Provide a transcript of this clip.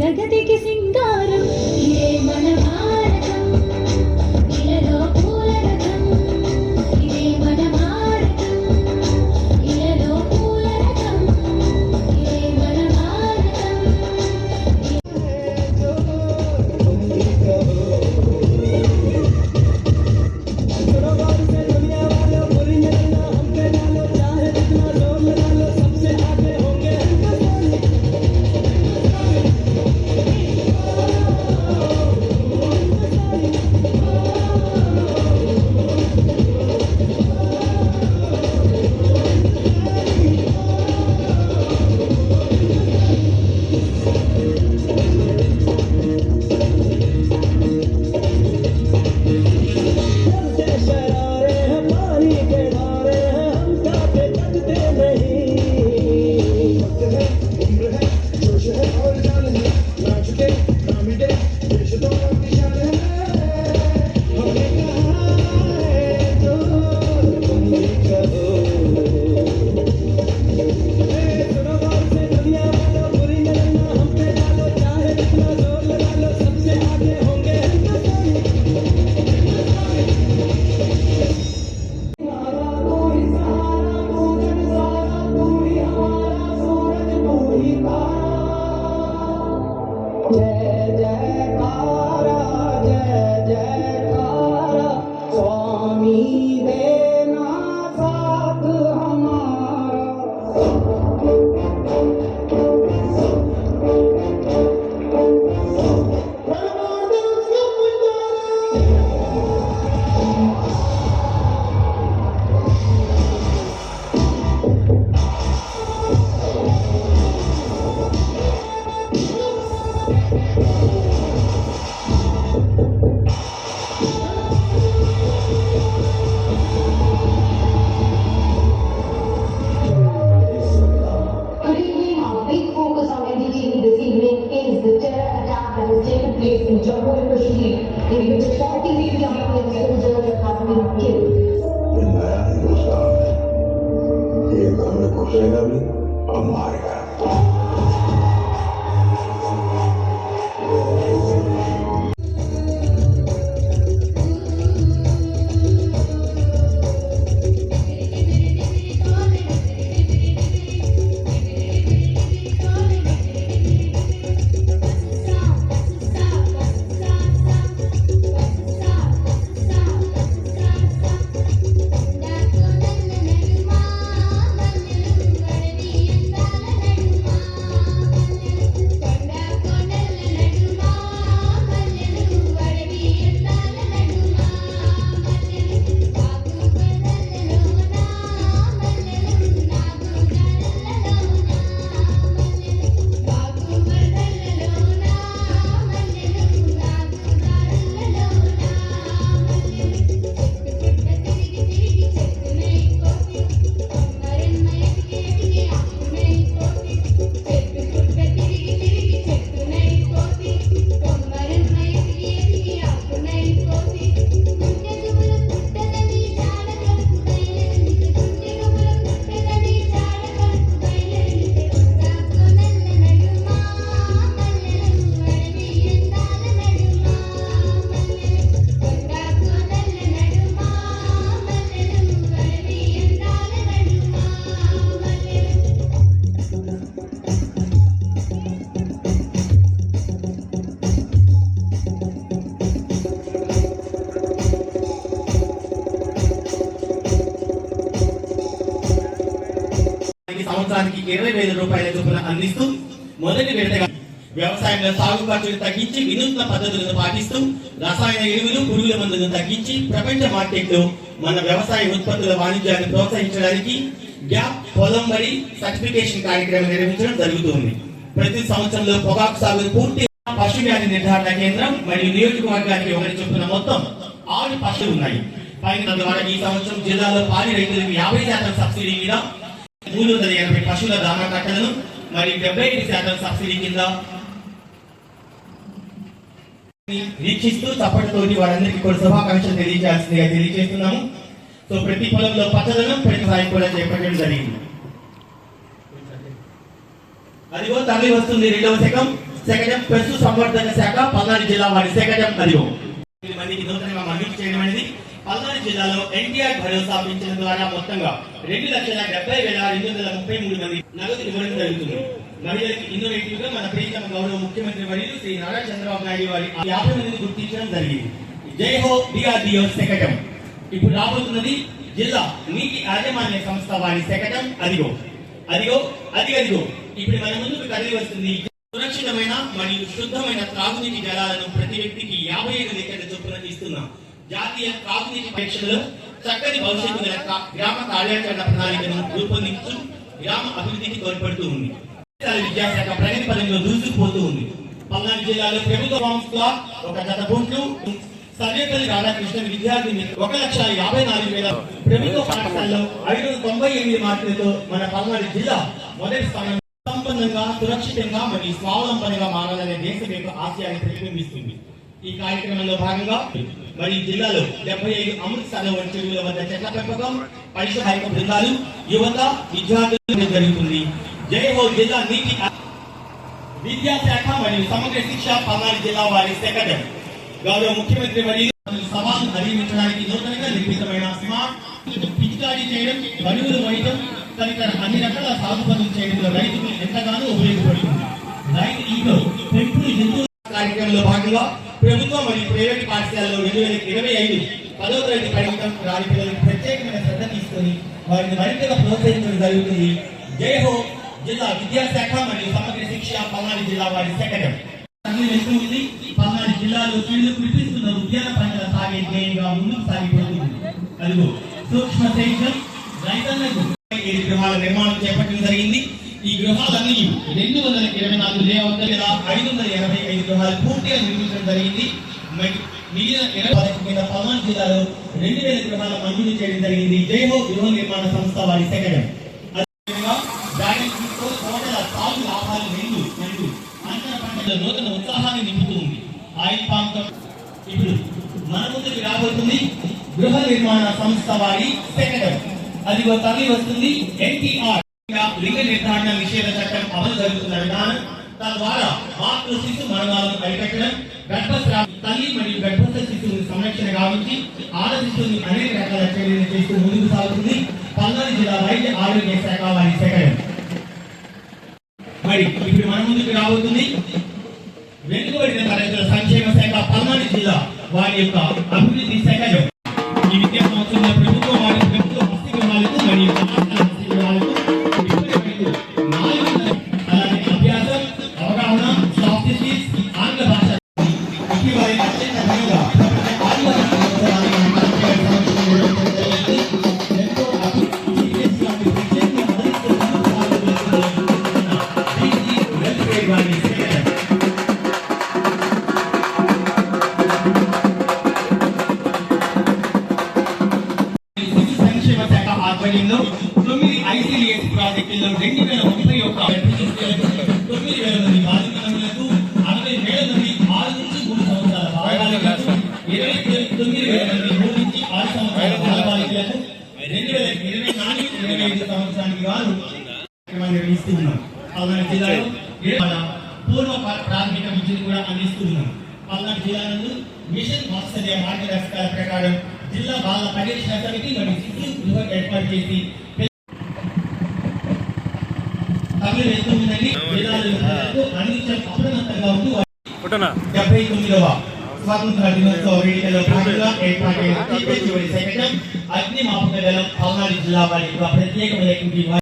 జగతికి సింగారం ఇదే మన భారతం ఇలలో పూల రథం ఇదే మన భారతం ఇలలో పూల రథం ఇదే మన భారతం in Jammu and Kashmir, in which 40 Indian soldiers have been killed. ये नया हिंदुस्तान है, ये हमें घुसेगा भी और मारेगा। సంవత్సరానికి 20,000 రూపాయల చొప్పున అందిస్తూ మొదటి విడతగా వ్యవసాయంలో సాగు ఖర్చులు తగ్గించి వినూత్న పద్ధతులను పాటిస్తూ రసాయన ఎరువులు పురుగుల మందులను తగ్గించి ప్రపంచ మార్కెట్లో మన వ్యవసాయ ఉత్పత్తుల వాణిజ్యాన్ని ప్రోత్సహించడానికి గ్యాప్ పొలం బడి సర్టిఫికేషన్ కార్యక్రమం నిర్వహించడం జరుగుతుంది. ప్రతి సంవత్సరంలో పొగాకు సాగు పూర్తి పశు వ్యాధి నిర్ధారణ కేంద్రం మరియు నియోజకవర్గానికి ఒకరి చొప్పున మొత్తం 6 పశువులు ఉన్నాయి. పైన ద్వారా ఈ సంవత్సరం జిల్లాలో పాడి రైతులకు 50% సబ్సిడీ మీద 380 పశువుల దానా కట్టలను మరియు 75% సబ్సిడీ కింద వీక్షిస్తూ చప్పటితోటి వారందరికీ కూడా శుభాకాంక్షలు తెలియజేయాల్సిందిగా తెలియజేస్తున్నాము. సో ప్రతి పొలంలో పచ్చదనం ప్రతి సాయం కూడా చేపట్టడం జరిగింది. అదిగో తల్లి వస్తుంది 2వ శకం శకటం పశు సంవర్ధక శాఖ పల్నాడు జిల్లా వారి శకటం అదిగో. 8 మందికి నూతనంగా మన్నిక చేయడం అనేది పల్నాడు జిల్లాలో ఎన్టీఆర్ భరోసా పింఛన్ ద్వారా మొత్తంగా 2,70,233 మంది నగదు ఇవ్వడం జరుగుతుంది. మహిళలకు ఇన్నోవేటివ్ గా మన ప్రియతమ గౌరవ ముఖ్యమంత్రి వర్యులు శ్రీ నారా చంద్రబాబు నాయుడు వారి 50 మందిని గుర్తించడం జరిగింది. జై హో DRDO శకటం. ఇప్పుడు రాబోతున్నది జిల్లా నీటి యాజమాన్య సంస్థ వారి శకటం అదిగో. ఇప్పుడు మన ముందుకు కదిలి వస్తుంది. సురక్షితమైన మరియు శుద్ధమైన త్రాగునీటి జలాలను ప్రతి వ్యక్తికి 55 లీటర్ల చొప్పున ఇస్తున్నాం. జాతీయ త్రాగునీటి పరీక్షలలో చక్కని భవిష్యత్తు గల గ్రామ కార్యాచరణ ప్రణాళికను రూపొందించు గ్రామ అభివృద్ధికి తోడ్పడుతూ ఉంది. విద్యాశాఖ ప్రగతి పదంలో దూసుకుపోతూ ఉంది. పల్నాడు జిల్లాలో ప్రభుత్వ సంస్థల ఒక జత బోట్లు సర్వేపల్లి రాధాకృష్ణ విద్యార్థి 1,54,000 ప్రభుత్వ పాఠశాలలో 598 మార్కులతో మన పల్నాడు జిల్లా మొదటి స్థానం. సంపన్నంగా సురక్షితంగా మరియు స్వావలంబనగా మారాలనే దేశం యొక్క ఆశయాన్ని ప్రతిబింబిస్తుంది. ఈ కార్యక్రమంలో భాగంగా మరి జిల్లాలో 75 అమృత్ సరోవర్ చెరువుల వద్ద చెట్ల పెంపకం పరిశోధక బృందాలు యువత విద్యార్థులు జరుగుతుంది. జై హో జిల్లా నీటి విద్యాశాఖ మరియు సమగ్ర శిక్ష పల్నాడు జిల్లా వారి శకటం. గౌరవ ముఖ్యమంత్రి మరియు సవాలు అధిగమించడానికి నూతనంగా నిర్మితమైన స్మార్ట్ పిచికారీ చేయడం, బరువులు మోయడం తదితర అన్ని రకాల సాగు పనులు చేయడంలో రైతులు ఎంతగానో ఉపయోగపడుతుంది. రైతు ఇంట్లో పెంపుడు జంతువుల కార్యక్రమంలో భాగంగా ప్రభుత్వ మరియు ప్రైవేట్ పాఠశాలలో 2025 10వ తరగతి పరిమితం రాని పిల్లలకు ప్రత్యేకమైన శ్రద్ధ తీసుకొని వారిని మరింతగా ప్రోత్సహించడం జరుగుతుంది. జై హో జిల్లా విద్యాశాఖ మరియు సమగ్ర శిక్ష పల్నాడు జిల్లా వారి శకటం. ఉంది పల్నాడు జిల్లాలో కీళ్లు కురిపిస్తున్న ఉద్యాన పంటల సాగే ధ్యేయంగా ముందుకు సాగిపోతుంది. అదిగో సూక్ష్మ సేద్యం రైతన్నకు 7 గృహాల నిర్మాణం చేపట్టడం జరిగింది. ఈ గృహాలన్నీ 224 లేఅవుట్ 585 గృహాలు పూర్తిగా నిర్మించడం జరిగింది. మిగిలిన 20 కింద పల్నాడు జిల్లాలో 2,000 గృహాల మంజూరు చేయడం జరిగింది. జై హో గృహ నిర్మాణ సంస్థ వారి శకటం. సాగు లాభాలు అంతర పంటల నూతన ఉత్సాహాన్ని నింపుతుంది. ఆయిల్ పామ్ ఇప్పుడు మన ముందుకు రాబోతుంది గృహ నిర్మాణ సంస్థ వారి శకటం. అదిగో తరలి వస్తుంది NTR లింగ నిర్ధారణ నిషేధ చట్టం అమలు జరుగుతున్న విధానం, తద్వారా మాతృ శిశు మరణాలను అరికట్టడం, గర్భస్రావం తల్లి మరియు గర్భస్థ శిశువుని సంరక్షణ గావించి ఆడ శిశువుని అనేక రకాల చర్యలు చేస్తూ ముందుకు సాగుతుంది పల్నాడు జిల్లా వైద్య ఆరోగ్య శాఖ వారి శకటం. మరి ఇప్పుడు మన ముందుకు రాబోతుంది వెనుకబడిన తరగతుల సంక్షేమ శాఖ పల్నాడు జిల్లా వారి యొక్క అభివృద్ధి శకటం. ఈ విద్యా సంవత్సరంలో ప్రభుత్వ వారి ప్రభుత్వ వసతి గృహాలకు మరియు అలాగే అభ్యాసం, అవగాహన, సాఫ్ట్ స్కిల్స్, ఆంగ్ల భాష వారి అత్యంత ఘనంగా సంక్షేమ శాఖ ఆధ్వర్యంలో 9 ICDS ప్రాజెక్టుల్లో 2031 9,000 మంది బాలికలకు 60,000 మంది 6 నుంచి 3 సంవత్సరాల బాలబాలికలకు 29,000 మంది 3 నుంచి 6 సంవత్సరాల బాలబాలికలకు 2024-25 సంవత్సరానికి వారు నిర్వహిస్తూ ఉన్నాం. పల్నాడు జిల్లాలో పూర్వ ప్రాథమిక విద్యను కూడా అందిస్తూ ఉన్నాం. పల్నాడు జిల్లా నందు మిషన్ వాత్సల్య మార్గదర్శకాల ప్రకారం జిల్లా బాల పర్యవేక్షణ సమితి మరియు శిశు గృహ ఏర్పాటు చేసి తమిళ వెళ్తుందని జిల్లాలో అందించడం అప్రమత్తంగా ఉంటూ 79వ స్వాతంత్ర దినోత్సవ వేడుకల్లో భాగంగా ఏర్పాటైన చివరి శకటం అగ్నిమాపక దళం పల్నాడు జిల్లా వారి ప్రత్యేకమైన